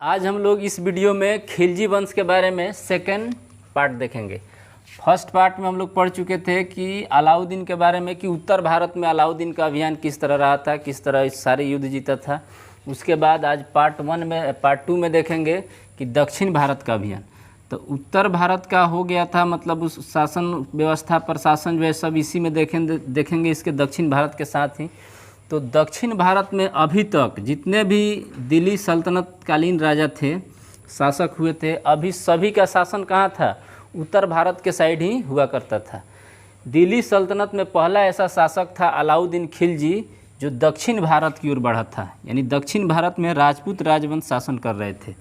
आज हम लोग इस वीडियो में खिलजी वंश के बारे में सेकंड पार्ट देखेंगे। फर्स्ट पार्ट में हम लोग पढ़ चुके थे कि अलाउद्दीन के बारे में कि उत्तर भारत में अलाउद्दीन का अभियान किस तरह रहा था, किस तरह इस सारे युद्ध जीता था। उसके बाद आज पार्ट टू में देखेंगे कि दक्षिण भारत का अभियान। तो उत्तर भारत का हो गया था, मतलब उस शासन व्यवस्था प्रशासन जो है सब इसी में देखेंगे इसके दक्षिण भारत के साथ ही। तो दक्षिण भारत में अभी तक जितने भी दिल्ली सल्तनत कालीन राजा थे, शासक हुए थे, अभी सभी का शासन कहाँ था? उत्तर भारत के साइड ही हुआ करता था। दिल्ली सल्तनत में पहला ऐसा शासक था अलाउद्दीन खिलजी, जो दक्षिण भारत की ओर बढ़ा था, यानी दक्षिण भारत में राजपूत राजवंश शासन कर रहे थे।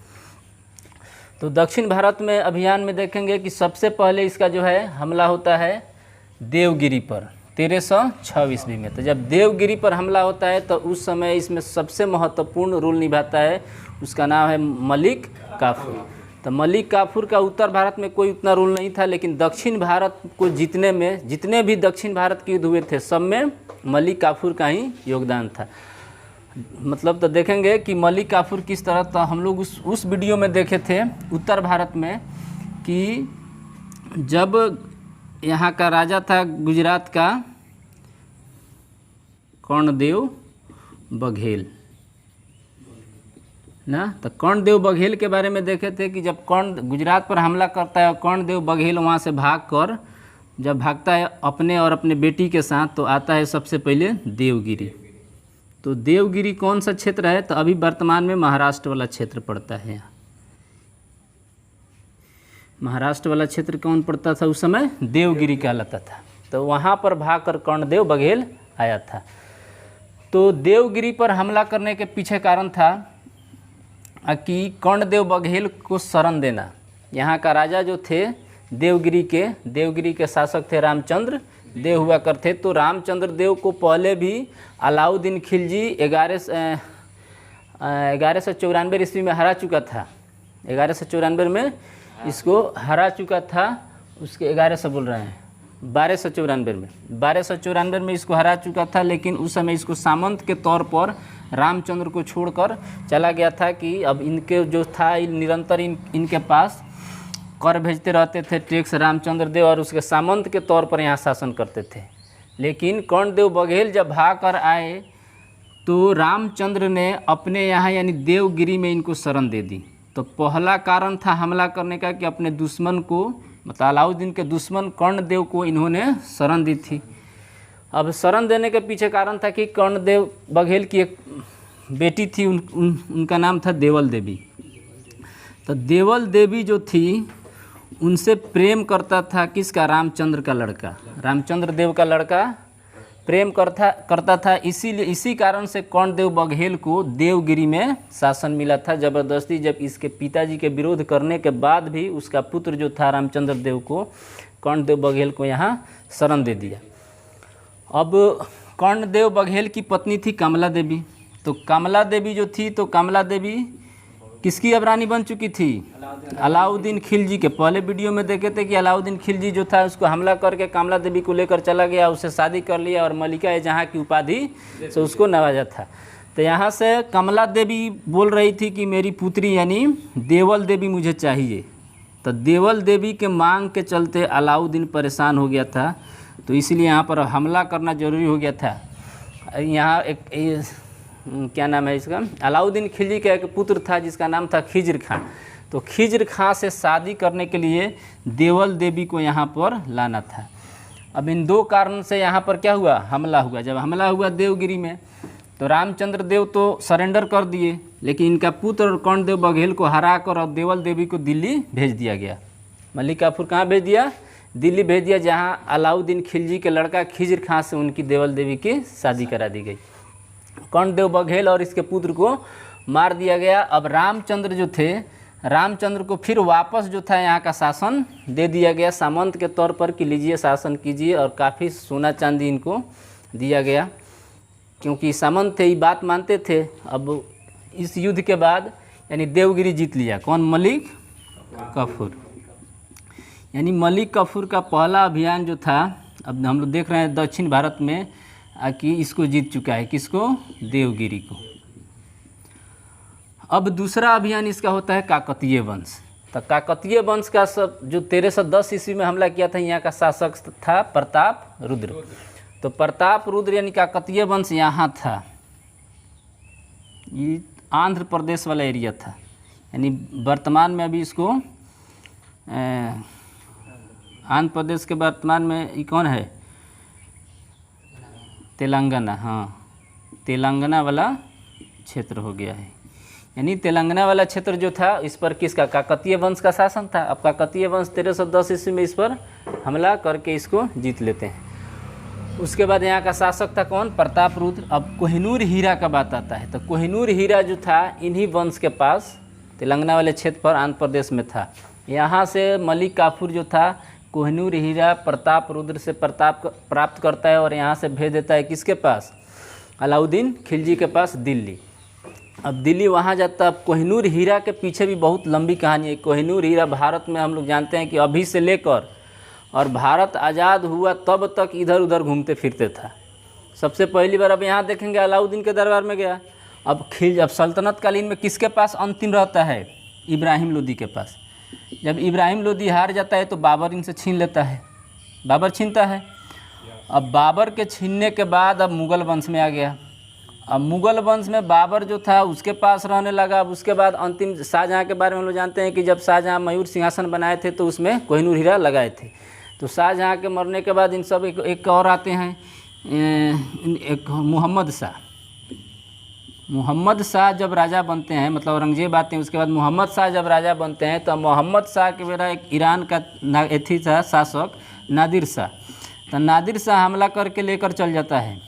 तो दक्षिण भारत में अभियान में देखेंगे कि सबसे पहले इसका जो है हमला होता है देवगिरी पर 1306 ईस्वी में। तो जब देवगिरी पर हमला होता है तो उस समय इसमें सबसे महत्वपूर्ण रोल निभाता है, उसका नाम है मलिक काफूर। तो मलिक काफूर का उत्तर भारत में कोई उतना रोल नहीं था, लेकिन दक्षिण भारत को जीतने में जितने भी दक्षिण भारत के युद्ध हुए थे सब में मलिक काफूर का ही योगदान था। मतलब तो देखेंगे कि मलिक काफूर किस तरह, तो हम लोग उस वीडियो में देखे थे उत्तर भारत में कि जब यहाँ का राजा था गुजरात का कर्णदेव बघेल ना। तो कर्णदेव बघेल के बारे में देखे थे कि जब कर्ण गुजरात पर हमला करता है, कर्णदेव बघेल वहाँ से भागकर जब भागता है अपने और अपने बेटी के साथ, तो आता है सबसे पहले देवगिरी। तो देवगिरी कौन सा क्षेत्र है? तो अभी वर्तमान में महाराष्ट्र वाला क्षेत्र पड़ता है। यहाँ महाराष्ट्र वाला क्षेत्र कौन पड़ता था उस समय? देवगिरी कहलाता था। तो वहाँ पर भागकर कर्णदेव बघेल आया था। तो देवगिरी पर हमला करने के पीछे कारण था कि कर्णदेव बघेल को शरण देना। यहाँ का राजा जो थे देवगिरी के शासक थे रामचंद्र देव हुआ करते। तो रामचंद्र देव को पहले भी अलाउद्दीन खिलजी 1194 ईस्वी में हरा चुका था। 1194 में इसको हरा चुका था। उसके 1294 में इसको हरा चुका था, लेकिन उस समय इसको सामंत के तौर पर रामचंद्र को छोड़कर चला गया था कि अब इनके जो था निरंतर इनके पास कर भेजते रहते थे टैक्स रामचंद्र देव, और उसके सामंत के तौर पर यहाँ शासन करते थे। लेकिन कर्णदेव बघेल जब भाग कर आए तो रामचंद्र ने अपने यहाँ यानी देवगिरी में इनको शरण दे दी। तो पहला कारण था हमला करने का कि अपने दुश्मन को, मतलब अलाउद्दीन के दुश्मन कर्णदेव को इन्होंने शरण दी थी। अब शरण देने के पीछे कारण था कि कर्णदेव बघेल की एक बेटी थी, उनका नाम था देवल देवी। तो देवल देवी जो थी उनसे प्रेम करता था किसका? रामचंद्र का लड़का, रामचंद्र देव का लड़का प्रेम करता था। इसीलिए इसी कारण से कर्णदेव बघेल को देवगिरी में शासन मिला था ज़बरदस्ती। जब इसके पिताजी के विरोध करने के बाद भी उसका पुत्र जो था रामचंद्र देव को कर्णदेव बघेल को यहाँ शरण दे दिया। अब कर्णदेव बघेल की पत्नी थी कमला देवी। तो कमला देवी जो थी, तो कमला देवी किसकी अब रानी बन चुकी थी? अलाउद्दीन खिलजी के। पहले वीडियो में देखे थे कि अलाउद्दीन खिलजी जो था उसको हमला करके कमला देवी को लेकर चला गया, उससे शादी कर लिया और मलिका जहाँ की उपाधि से उसको नवाजा था। तो यहाँ से कमला देवी बोल रही थी कि मेरी पुत्री यानी देवल देवी मुझे चाहिए। तो देवल देवी के मांग के चलते अलाउद्दीन परेशान हो गया था, तो इसलिए यहाँ पर हमला करना जरूरी हो गया था। यहाँ एक क्या नाम है इसका? अलाउद्दीन खिलजी का एक पुत्र था जिसका नाम था खिज्र खां। तो खिज्र खां से शादी करने के लिए देवल देवी को यहाँ पर लाना था। अब इन दो कारण से यहाँ पर क्या हुआ? हमला हुआ। जब हमला हुआ देवगिरी में, तो रामचंद्र देव तो सरेंडर कर दिए, लेकिन इनका पुत्र कर्णदेव बघेल को हरा कर और देवल देवी को दिल्ली भेज दिया गया। मलिक काफूर कहाँ भेज दिया? दिल्ली भेज दिया, जहाँ अलाउद्दीन खिलजी के लड़का खिज्र खां से उनकी देवल देवी की शादी करा दी गई। कर्णदेव बघेल और इसके पुत्र को मार दिया गया। अब रामचंद्र जो थे, रामचंद्र को फिर वापस जो था यहाँ का शासन दे दिया गया सामंत के तौर पर कि लीजिए शासन कीजिए, और काफ़ी सोना चांदी इनको दिया गया, क्योंकि सामंत थे, ये बात मानते थे। अब इस युद्ध के बाद यानी देवगिरी जीत लिया कौन? मलिक काफूर। यानी मलिक काफूर का पहला अभियान जो था, अब हम लोग देख रहे हैं दक्षिण भारत में कि इसको जीत चुका है। किसको? देवगिरी को। अब दूसरा अभियान इसका होता है काकतीय वंश। तो काकतीय वंश का सब जो 1310 ईस्वी में हमला किया था, यहाँ का शासक था प्रताप रुद्र। तो प्रताप रुद्र यानी काकतीय वंश यहाँ था, ये आंध्र प्रदेश वाला एरिया था, यानी वर्तमान में अभी इसको आंध्र प्रदेश के वर्तमान में ये कौन है, तेलंगाना। हाँ, तेलंगाना वाला क्षेत्र हो गया है। यानी तेलंगाना वाला क्षेत्र जो था इस पर किसका, काकतीय वंश का शासन था। अब काकतीय वंश 1310 ईस्वी में इस पर हमला करके इसको जीत लेते हैं। उसके बाद यहाँ का शासक था कौन, प्रताप रुद्र। अब कोहिनूर हीरा का बात आता है, तो कोहिनूर हीरा जो था इन्हीं वंश के पास तेलंगाना वाले क्षेत्र पर आंध्र प्रदेश में था। यहाँ से मलिक काफूर जो था कोहिनूर हीरा प्रताप रुद्र से प्रताप प्राप्त करता है और यहाँ से भेज देता है किसके पास, अलाउद्दीन खिलजी के पास, दिल्ली। अब दिल्ली वहाँ जाता है। अब कोहिनूर हीरा के पीछे भी बहुत लंबी कहानी है। कोहिनूर हीरा भारत में हम लोग जानते हैं कि अभी से लेकर और भारत आज़ाद हुआ तब तक इधर उधर घूमते फिरते था। सबसे पहली बार अब यहाँ देखेंगे अलाउद्दीन के दरबार में गया। अब सल्तनत कालीन में किसके पास अंतिम रहता है, इब्राहिम लोदी के पास। जब इब्राहिम लोदी हार जाता है तो बाबर इनसे छीन लेता है, बाबर छीनता है। अब बाबर के छीनने के बाद अब मुग़ल वंश में आ गया। अब मुग़ल वंश में बाबर जो था उसके पास रहने लगा। अब उसके बाद अंतिम शाहजहाँ के बारे में हम लोग जानते हैं कि जब शाहजहाँ मयूर सिंहासन बनाए थे तो उसमें कोहिनूर हीरा लगाए थे। तो शाहजहाँ के मरने के बाद इन सब एक और आते हैं, एक मोहम्मद शाह। मोहम्मद शाह जब राजा बनते हैं, मतलब औरंगजेब आते हैं, उसके बाद मोहम्मद शाह जब राजा बनते हैं तो मोहम्मद शाह के बेरा एक ईरान का एथी था शासक नादिर शाह। तो नादिर शाह हमला करके लेकर चल जाता है,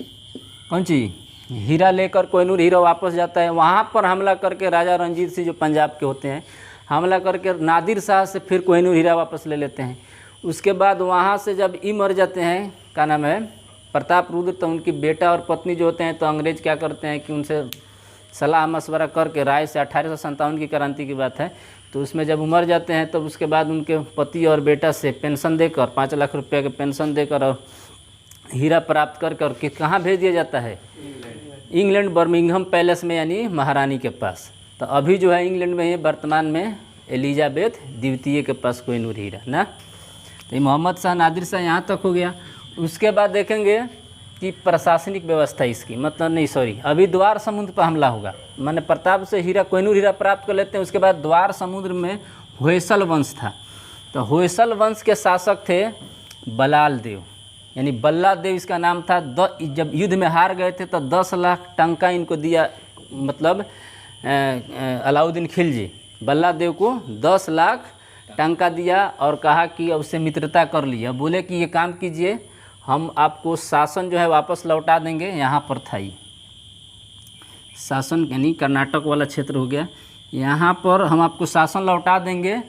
कौन चीज़, हीरा लेकर कोहिनूर हीरा वापस जाता है। वहाँ पर हमला करके राजा रंजीत सिंह जो पंजाब के होते हैं, हमला करके नादिर शाह से फिर कोहिनूर हीरा वापस ले लेते हैं। उसके बाद वहाँ से जब ई मर जाते हैं, क्या नाम है, प्रताप रुद्र, तो उनकी बेटा और पत्नी जो होते हैं तो अंग्रेज़ क्या करते हैं कि उनसे सलाह मशवरा करके राय से 1857 की क्रांति की बात है, तो उसमें जब मर जाते हैं तब उसके बाद उनके पति और बेटा से पेंशन देकर 5 लाख रुपये के पेंशन देकर और हीरा प्राप्त करके और कहाँ भेज दिया जाता है, इंग्लैंड बर्मिंघम पैलेस में, यानी महारानी के पास। तो अभी जो है इंग्लैंड में ही वर्तमान में एलिजाबेथ द्वितीय के पास कोहिनूर हीरा ना। तो ये मोहम्मद शाह नादिर शाह यहाँ तक हो गया। उसके बाद देखेंगे कि प्रशासनिक व्यवस्था इसकी, मतलब नहीं सॉरी, अभी द्वार समुद्र पर हमला होगा। मैंने प्रताप से हीरा कोहिनूर हीरा प्राप्त कर लेते हैं। उसके बाद द्वार समुद्र में होयसल वंश था। तो होयसल वंश के शासक थे बलाल देव, यानी बल्ला देव इसका नाम था। जब युद्ध में हार गए थे तो 10 लाख टंका इनको दिया, मतलब अलाउद्दीन खिलजी बल्ला देव को 10 लाख टंका दिया और कहा कि अब उससे मित्रता कर लिया। बोले कि ये काम कीजिए, हम आपको शासन जो है वापस लौटा देंगे। यहाँ पर था ये शासन, यानी कर्नाटक वाला क्षेत्र हो गया, यहाँ पर हम आपको शासन लौटा देंगे,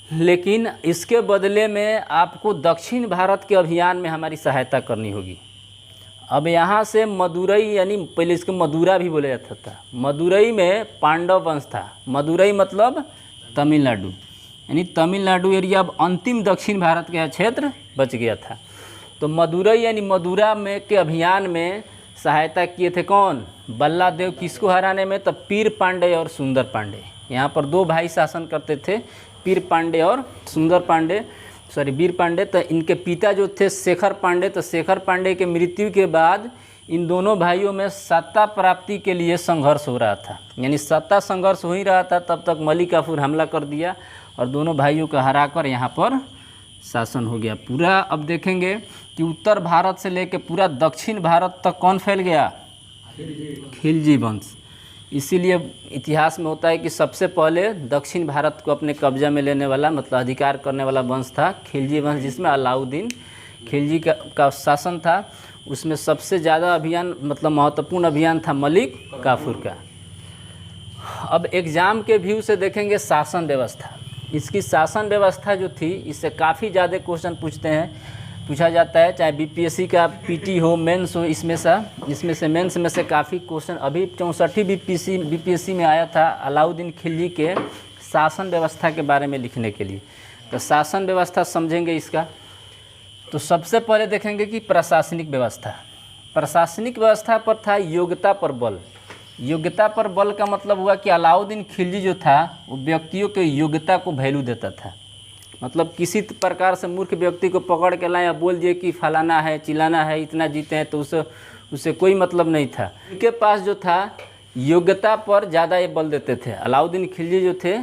लेकिन इसके बदले में आपको दक्षिण भारत के अभियान में हमारी सहायता करनी होगी। अब यहाँ से मदुरई, यानी पहले इसको मदुरा भी बोला जाता था, मदुरई में पांडव वंश था। मदुरई मतलब तमिलनाडु, यानी तमिलनाडु एरिया अब अंतिम दक्षिण भारत का क्षेत्र बच गया था। तो मदुरई यानी मदुरा में के अभियान में सहायता किए थे कौन, बल्ला देव। किसको हराने में, तो पीर पांडे और सुंदर पांडे। यहाँ पर 2 भाई शासन करते थे, पीर पांडे और सुंदर पांडे, सॉरी वीर पांडे। तो इनके पिता जो थे शेखर पांडे, तो शेखर पांडे के मृत्यु के बाद इन दोनों भाइयों में सत्ता प्राप्ति के लिए संघर्ष हो रहा था, यानी सत्ता संघर्ष हो ही रहा था। तब तक मलिक काफूर हमला कर दिया और दोनों भाइयों को हराकर यहाँ पर शासन हो गया पूरा। अब देखेंगे कि उत्तर भारत से लेकर पूरा दक्षिण भारत तक कौन फैल गया, खिलजी वंश। इसीलिए इतिहास में होता है कि सबसे पहले दक्षिण भारत को अपने कब्जा में लेने वाला, मतलब अधिकार करने वाला वंश था खिलजी वंश, जिसमें अलाउद्दीन खिलजी का शासन था। उसमें सबसे ज़्यादा अभियान, मतलब महत्वपूर्ण अभियान था मलिक काफूर का। अब एग्ज़ाम के व्यू से देखेंगे शासन व्यवस्था। इसकी शासन व्यवस्था जो थी, इससे काफ़ी ज़्यादा क्वेश्चन पूछा जाता है, चाहे बीपीएससी का पीटी हो, मेंस हो। इसमें से मेंस में से काफ़ी क्वेश्चन, अभी 64 बीपीएससी में आया था अलाउद्दीन खिलजी के शासन व्यवस्था के बारे में लिखने के लिए। तो शासन व्यवस्था समझेंगे इसका। तो सबसे पहले देखेंगे कि प्रशासनिक व्यवस्था। प्रशासनिक व्यवस्था पर था योग्यता पर बल, योग्यता पर बल का मतलब हुआ कि अलाउद्दीन खिलजी जो था वो व्यक्तियों के योग्यता को वैल्यू देता था। मतलब किसी प्रकार से मूर्ख व्यक्ति को पकड़ के लाए, बोल दिए कि फलाना है, चिलाना है, इतना जीते हैं, तो उससे कोई मतलब नहीं था। उनके पास जो था योग्यता पर ज़्यादा ये बल देते थे। अलाउद्दीन खिलजी जो थे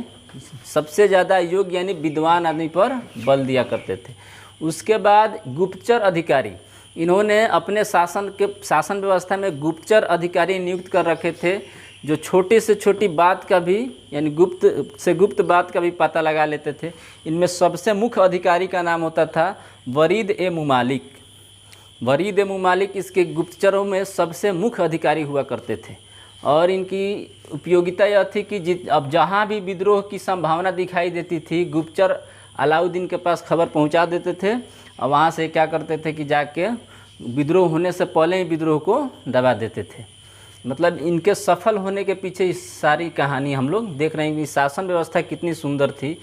सबसे ज़्यादा योग्य यानी विद्वान आदमी पर बल दिया करते थे। उसके बाद गुप्तचर अधिकारी, इन्होंने अपने शासन व्यवस्था में गुप्तचर अधिकारी नियुक्त कर रखे थे, जो छोटी से छोटी बात का भी यानी गुप्त से गुप्त बात का भी पता लगा लेते थे। इनमें सबसे मुख्य अधिकारी का नाम होता था वरीद ए मुमालिक। वरीद ए मुमालिक इसके गुप्तचरों में सबसे मुख्य अधिकारी हुआ करते थे। और इनकी उपयोगिता यह थी कि अब जहाँ भी विद्रोह की संभावना दिखाई देती थी, गुप्तचर अलाउद्दीन के पास खबर पहुँचा देते थे और वहाँ से क्या करते थे कि जाके विद्रोह होने से पहले ही विद्रोह को दबा देते थे। मतलब इनके सफल होने के पीछे इस सारी कहानी हम लोग देख रहे हैं कि शासन व्यवस्था कितनी सुंदर थी।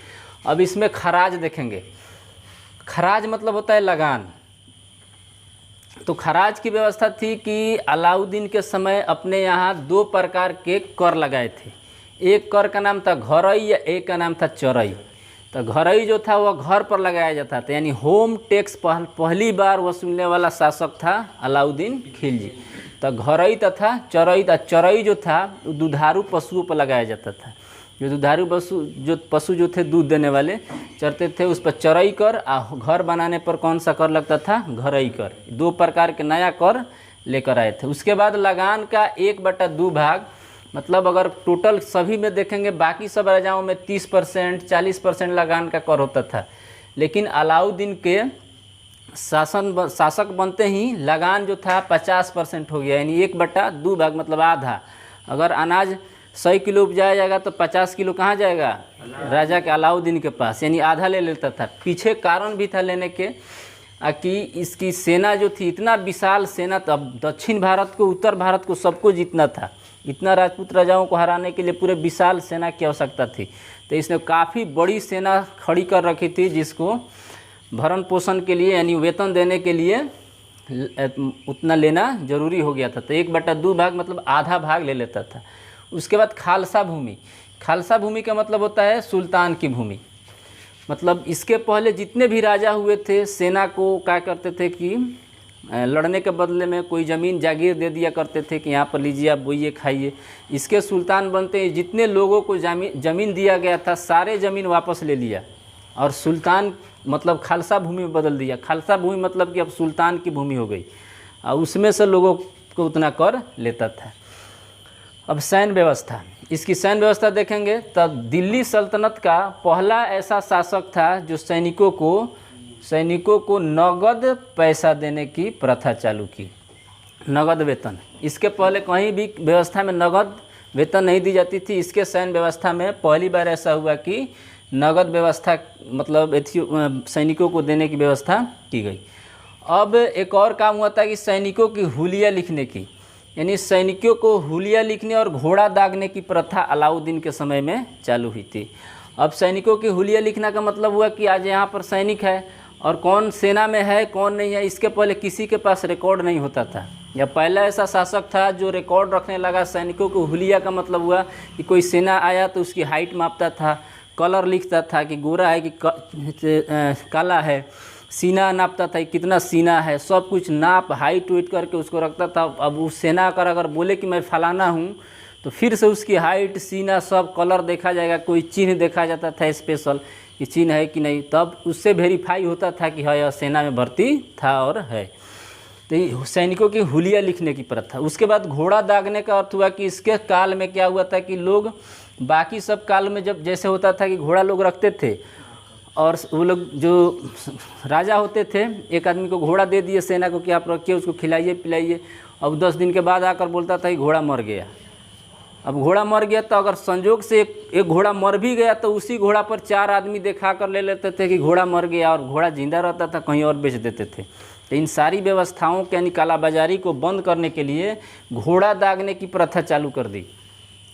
अब इसमें खराज देखेंगे। खराज मतलब होता है लगान। तो खराज की व्यवस्था थी कि अलाउद्दीन के समय अपने यहाँ 2 प्रकार के कर लगाए थे। एक कर का नाम था घरई या एक का नाम था चरई। तो घरई जो था वह घर पर लगाया जाता था, यानी होम टैक्स पहली बार वसूलने वाला शासक था अलाउद्दीन खिलजी। तो घरई तथा चरई जो था वो दुधारू पशुओं पर लगाया जाता था। जो दुधारू पशु जो थे दूध देने वाले चरते थे, उस पर चरई कर, घर बनाने पर कौन सा कर लगता था? घरई कर। 2 प्रकार के नया कर लेकर आए थे। उसके बाद लगान का 1/2 भाग, मतलब अगर टोटल सभी में देखेंगे बाकी सब राजाओं में 30% 40% लगान का कर होता था, लेकिन अलाउद्दीन के शासक बनते ही लगान जो था 50% हो गया, यानी 1/2 भाग मतलब आधा। अगर अनाज 100 किलो उपजाया जाएगा तो 50 किलो कहाँ जाएगा? राजा के अलाउद्दीन के पास, यानी आधा ले लेता था। पीछे कारण भी था लेने के कि इसकी सेना जो थी, इतना विशाल सेना, तब दक्षिण भारत को उत्तर भारत को सबको जीतना था। इतना राजपूत राजाओं को हराने के लिए पूरे विशाल सेना की आवश्यकता थी। तो इसने काफ़ी बड़ी सेना खड़ी कर रखी थी, जिसको भरण पोषण के लिए यानी वेतन देने के लिए उतना लेना जरूरी हो गया था। तो 1/2 भाग मतलब आधा भाग ले लेता था। उसके बाद खालसा भूमि। खालसा भूमि का मतलब होता है सुल्तान की भूमि। मतलब इसके पहले जितने भी राजा हुए थे, सेना को क्या करते थे कि लड़ने के बदले में कोई ज़मीन जागीर दे दिया करते थे कि यहाँ पर लीजिए, आप बोइए, खाइए। इसके सुल्तान बनते ही जितने लोगों को ज़मीन दिया गया था, सारे ज़मीन वापस ले लिया और सुल्तान मतलब खालसा भूमि में बदल दिया। खालसा भूमि मतलब कि अब सुल्तान की भूमि हो गई और उसमें से लोगों को उतना कर लेता था। अब सैन्य व्यवस्था, इसकी सैन्य व्यवस्था देखेंगे तब दिल्ली सल्तनत का पहला ऐसा शासक था जो सैनिकों को नगद पैसा देने की प्रथा चालू की, नगद वेतन। इसके पहले कहीं भी व्यवस्था में नगद वेतन नहीं दी जाती थी। इसके सैन्य व्यवस्था में पहली बार ऐसा हुआ कि नगद व्यवस्था मतलब सैनिकों को देने की व्यवस्था की गई। अब एक और काम हुआ था कि सैनिकों की हुलिया लिखने की, यानी सैनिकों को हुलिया लिखने और घोड़ा दागने की प्रथा अलाउद्दीन के समय में चालू हुई थी। अब सैनिकों की हुलिया लिखना का मतलब हुआ कि आज यहाँ पर सैनिक है और कौन सेना में है कौन नहीं है, इसके पहले किसी के पास रिकॉर्ड नहीं होता था। या पहला ऐसा शासक था जो रिकॉर्ड रखने लगा। सैनिकों को हुलिया का मतलब हुआ कि कोई सेना आया तो उसकी हाइट मापता था, कलर लिखता था कि गोरा है कि काला है, सीना नापता था कितना सीना है, सब कुछ नाप हाइट वेट करके उसको रखता था। अब उस सेना का अगर बोले कि मैं फलाना हूँ तो फिर से उसकी हाइट, सीना, सब कलर देखा जाएगा। कोई चिन्ह देखा जाता था स्पेशल कि चिन्ह है कि नहीं, तब उससे वेरीफाई होता था कि हाँ यह सेना में भर्ती था और है। तो सैनिकों की हुलिया लिखने की प्रथा। उसके बाद घोड़ा दागने का अर्थ हुआ कि इसके काल में क्या हुआ था कि लोग बाकी सब काल में जब जैसे होता था कि घोड़ा लोग रखते थे और वो लोग जो राजा होते थे एक आदमी को घोड़ा दे दिए सेना को कि आप रखिए, उसको खिलाइए पिलाइए। अब 10 दिन के बाद आकर बोलता था कि घोड़ा मर गया। अब घोड़ा मर गया तो अगर संजोग से एक घोड़ा मर भी गया तो उसी घोड़ा पर 4 आदमी देखा कर ले लेते थे कि घोड़ा मर गया, और घोड़ा जिंदा रहता था कहीं और बेच देते थे। तो इन सारी व्यवस्थाओं के यानी कालाबाजारी को बंद करने के लिए घोड़ा दागने की प्रथा चालू कर दी।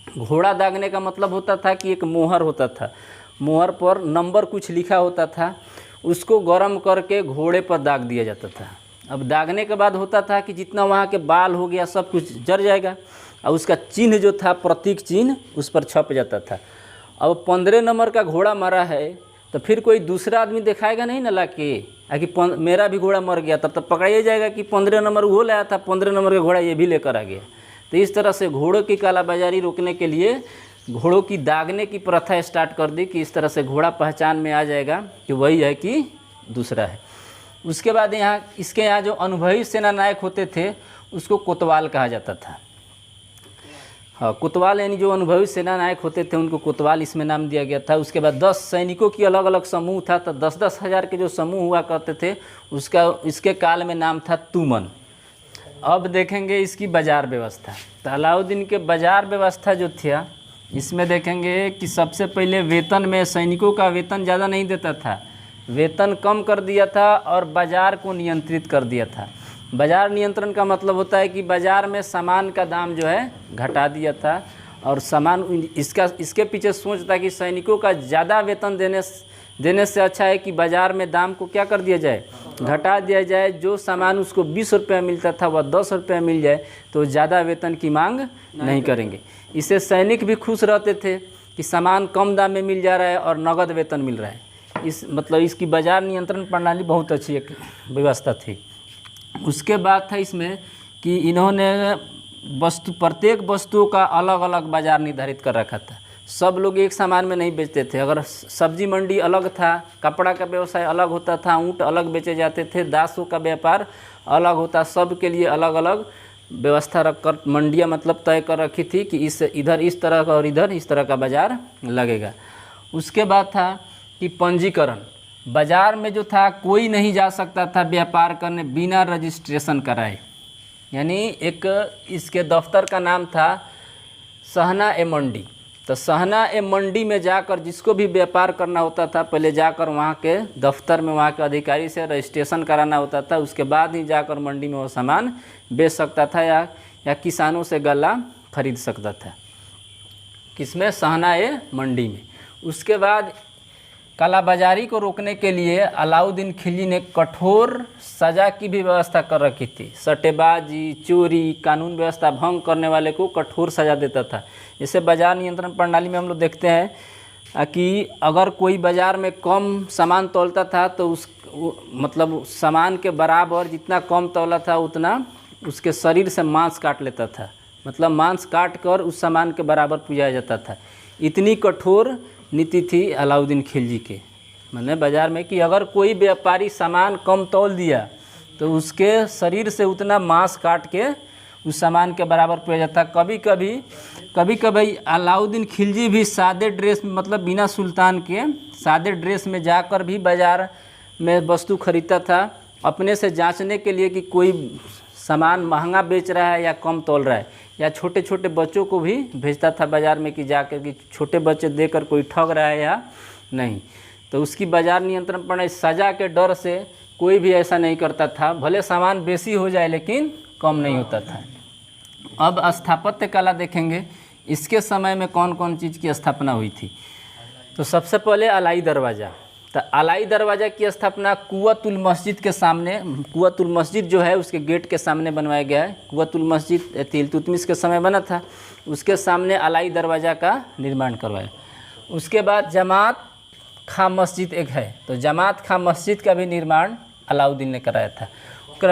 घोड़ा दागने का मतलब होता था कि एक मोहर होता था, मोहर पर नंबर कुछ लिखा होता था, उसको गर्म करके घोड़े पर दाग दिया जाता था। अब दागने के बाद होता था कि जितना वहाँ के बाल हो गया सब कुछ जर जाएगा, और उसका चिन्ह जो था, प्रतीक चिन्ह उस पर छप जाता था। अब 15 नंबर का घोड़ा मरा है तो फिर कोई दूसरा आदमी दिखाएगा नहीं ना ला के कि मेरा भी घोड़ा मर गया, तब पकड़ाइए जाएगा कि 15 नंबर वो लाया था, 15 नंबर का घोड़ा ये भी लेकर आ गया। तो इस तरह से घोड़ों की कालाबाजारी रोकने के लिए घोड़ों की दागने की प्रथा स्टार्ट कर दी कि इस तरह से घोड़ा पहचान में आ जाएगा कि वही है कि दूसरा है। उसके बाद इसके यहाँ जो अनुभवी सेना नायक होते थे उसको कोतवाल कहा जाता था। हाँ, कोतवाल यानी जो अनुभवी सेना नायक होते थे उनको कोतवाल इसमें नाम दिया गया था। उसके बाद 10 सैनिकों की अलग अलग समूह था, तो 10-10 हज़ार के जो समूह हुआ करते थे इसके काल में नाम था तुमन। अब देखेंगे इसकी बाजार व्यवस्था। तो अलाउद्दीन के बाजार व्यवस्था जो था इसमें देखेंगे कि सबसे पहले वेतन में सैनिकों का वेतन ज़्यादा नहीं देता था, वेतन कम कर दिया था और बाज़ार को नियंत्रित कर दिया था। बाज़ार नियंत्रण का मतलब होता है कि बाज़ार में सामान का दाम जो है घटा दिया था और सामान इसके पीछे सोच था कि सैनिकों का ज़्यादा वेतन देने से अच्छा है कि बाज़ार में दाम को क्या कर दिया जाए, घटा दिया जाए। जो सामान उसको 20 रुपये मिलता था वह 10 रुपये मिल जाए तो ज़्यादा वेतन की मांग नहीं करेंगे। इससे सैनिक भी खुश रहते थे कि सामान कम दाम में मिल जा रहा है और नगद वेतन मिल रहा है। इसकी बाज़ार नियंत्रण प्रणाली बहुत अच्छी एक व्यवस्था थी। उसके बाद था इसमें कि इन्होंने प्रत्येक वस्तुओं का अलग अलग बाज़ार निर्धारित कर रखा था। सब लोग एक सामान में नहीं बेचते थे। अगर सब्जी मंडी अलग था, कपड़ा का व्यवसाय अलग होता था, ऊँट अलग बेचे जाते थे, दासों का व्यापार अलग होता, सब के लिए अलग अलग व्यवस्था रखकर मंडियाँ मतलब तय कर रखी थी कि इधर इस तरह का और इधर इस तरह का बाज़ार लगेगा। उसके बाद था कि पंजीकरण। बाज़ार में जो था कोई नहीं जा सकता था व्यापार करने बिना रजिस्ट्रेशन कराए। यानी एक इसके दफ्तर का नाम था सहना ए मंडी। तो सहना ए मंडी में जाकर जिसको भी व्यापार करना होता था पहले जाकर वहाँ के दफ्तर में वहाँ के अधिकारी से रजिस्ट्रेशन कराना होता था, उसके बाद ही जाकर मंडी में वो सामान बेच सकता था या किसानों से गल्ला खरीद सकता था। किसमें? सहना ए मंडी में। उसके बाद कालाबाजारी को रोकने के लिए अलाउद्दीन खिलजी ने कठोर सज़ा की भी व्यवस्था कर रखी थी। सट्टेबाजी, चोरी, कानून व्यवस्था भंग करने वाले को कठोर सज़ा देता था। जैसे बाज़ार नियंत्रण प्रणाली में हम लोग देखते हैं कि अगर कोई बाज़ार में कम सामान तौलता था तो मतलब सामान के बराबर जितना कम तौला था उतना उसके शरीर से मांस काट लेता था, मतलब मांस काट कर उस सामान के बराबर पूजा जाता था। इतनी कठोर नीति थी अलाउद्दीन खिलजी के मैंने बाज़ार में कि अगर कोई व्यापारी सामान कम तौल दिया तो उसके शरीर से उतना मांस काट के उस सामान के बराबर पूजा जाता। कभी कभी अलाउद्दीन खिलजी भी सादे ड्रेस में मतलब बिना सुल्तान के सादे ड्रेस में जाकर भी बाज़ार में वस्तु खरीदता था अपने से जांचने के लिए कि कोई सामान महंगा बेच रहा है या कम तौल रहा है, या छोटे छोटे बच्चों को भी भेजता था बाज़ार में कि जाकर कि छोटे बच्चे देकर कोई ठग रहा है या नहीं। तो उसकी बाज़ार नियंत्रण प्रणाली सज़ा के डर से कोई भी ऐसा नहीं करता था, भले सामान बेसी हो जाए लेकिन कम नहीं होता था। अब स्थापत्य कला देखेंगे, इसके समय में कौन कौन चीज़ की स्थापना हुई थी। तो सबसे पहले अलाई दरवाज़ा। तो अलाई दरवाज़ा की स्थापना कुव्वतुल मस्जिद के सामने, कुव्वतुल मस्जिद जो है उसके गेट के सामने बनवाया गया है। कुव्वतुल मस्जिद इल्तुतमिश के समय बना था, उसके सामने अलाई दरवाज़ा का निर्माण करवाया। उसके बाद जमात खां मस्जिद एक है, तो जमात खां मस्जिद का भी निर्माण अलाउद्दीन ने कराया था। उसके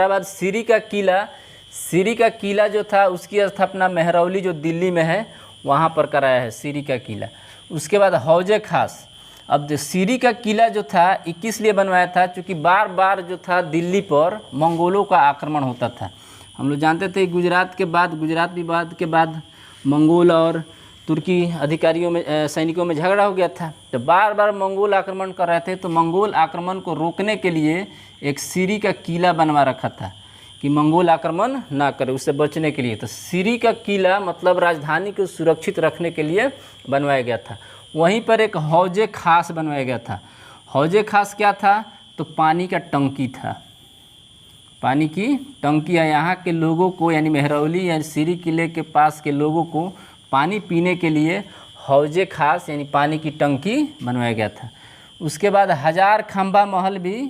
बाद सीरी का किला जो था उसकी स्थापना मेहरौली जो दिल्ली में है वहाँ पर कराया है, सीरी का किला। उसके बाद हौज खास। अब सीरी का किला जो था 21 लिए बनवाया था क्योंकि बार बार जो था दिल्ली पर मंगोलों का आक्रमण होता था। हम लोग जानते थे गुजरात विवाद के बाद मंगोल और तुर्की अधिकारियों में सैनिकों में झगड़ा हो गया था, तो बार बार मंगोल आक्रमण कर रहे थे। तो मंगोल आक्रमण को रोकने के लिए एक सीरी का किला बनवा रखा था कि मंगोल आक्रमण ना करे, उससे बचने के लिए। तो सीरी का किला मतलब राजधानी को सुरक्षित रखने के लिए बनवाया गया था। वहीं पर एक हौज खास बनवाया गया था। हौज खास क्या था? तो पानी का टंकी था, पानी की टंकी है। यहाँ के लोगों को यानी मेहरौली या सीरी किले के पास के लोगों को पानी पीने के लिए हौज खास यानी पानी की टंकी बनवाया गया था। उसके बाद 1000 खंबा महल भी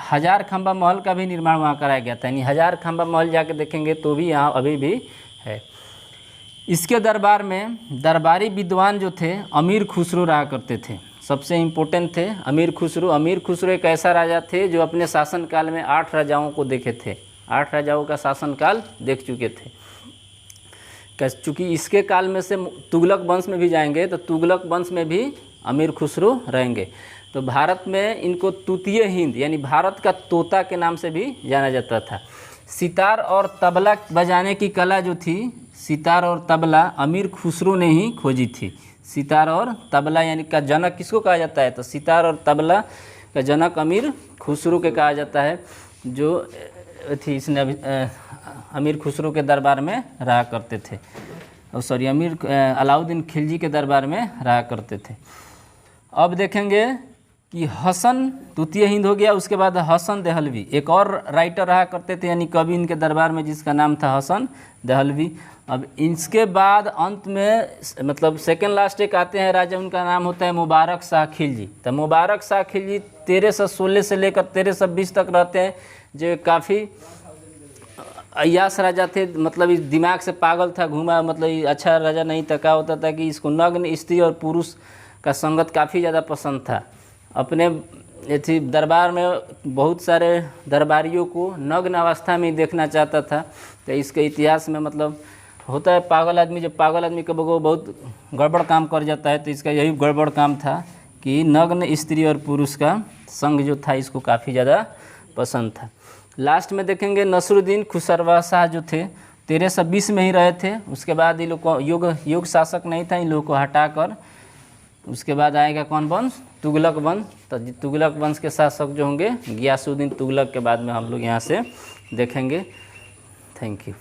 हजार खंबा महल का भी निर्माण वहाँ कराया गया था, यानी हजार खंबा महल जाके देखेंगे तो भी यहाँ अभी भी है। इसके दरबार में दरबारी विद्वान जो थे अमीर खुसरो रहा करते थे, सबसे इम्पोर्टेंट थे अमीर खुसरो। अमीर खुसरो एक ऐसा राजा थे जो अपने शासनकाल में 8 राजाओं को देखे थे, 8 राजाओं का शासनकाल देख चुके थे। चूँकि इसके काल में से तुगलक वंश में भी जाएंगे तो तुगलक वंश में भी अमीर खुसरो रहेंगे। तो भारत में इनको तूतीय हिंद यानी भारत का तोता के नाम से भी जाना जाता था। सितार और तबला बजाने की कला जो थी, सितार और तबला अमीर खुसरो ने ही खोजी थी। सितार और तबला यानी का जनक किसको कहा जाता है, तो सितार और तबला का जनक अमीर खुसरो के कहा जाता है, जो थी इसने अमीर खुसरो के दरबार में रहा करते थे, सॉरी अलाउद्दीन खिलजी के दरबार में रहा करते थे। अब देखेंगे कि हसन तूतीय हिंद हो गया, उसके बाद हसन देहलवी एक और राइटर रहा करते थे यानी कवि इनके दरबार में, जिसका नाम था हसन देहलवी। अब इसके बाद अंत में मतलब सेकेंड लास्ट एक आते हैं राजा, उनका नाम होता है मुबारक शाह खिलजी। तो मुबारक शाह खिलजी 1316 से लेकर 1320 तक रहते हैं, जो काफ़ी अय्याश राजा थे, मतलब इस दिमाग से पागल था, घूमा, मतलब अच्छा राजा नहीं था। क्या होता था कि इसको नग्न स्त्री और पुरुष का संगत काफ़ी ज़्यादा पसंद था। अपने थी दरबार में बहुत सारे दरबारियों को नग्न अवस्था में देखना चाहता था। तो इसके इतिहास में मतलब होता है पागल आदमी, जब पागल आदमी का बहुत गड़बड़ काम कर जाता है, तो इसका यही गड़बड़ काम था कि नग्न स्त्री और पुरुष का संग जो था इसको काफ़ी ज़्यादा पसंद था। लास्ट में देखेंगे नसरुद्दीन खुसरवा शाह जो थे 1320 में ही रहे थे। उसके बाद इन लोग को योग शासक नहीं था, इन लोगों को हटाकर उसके बाद आएगा कौन वंश, तुगलक वंश। तो तुगलक वंश के शासक जो होंगे गियासुद्दीन तुगलक के बाद में हम लोग यहाँ से देखेंगे। Thank you.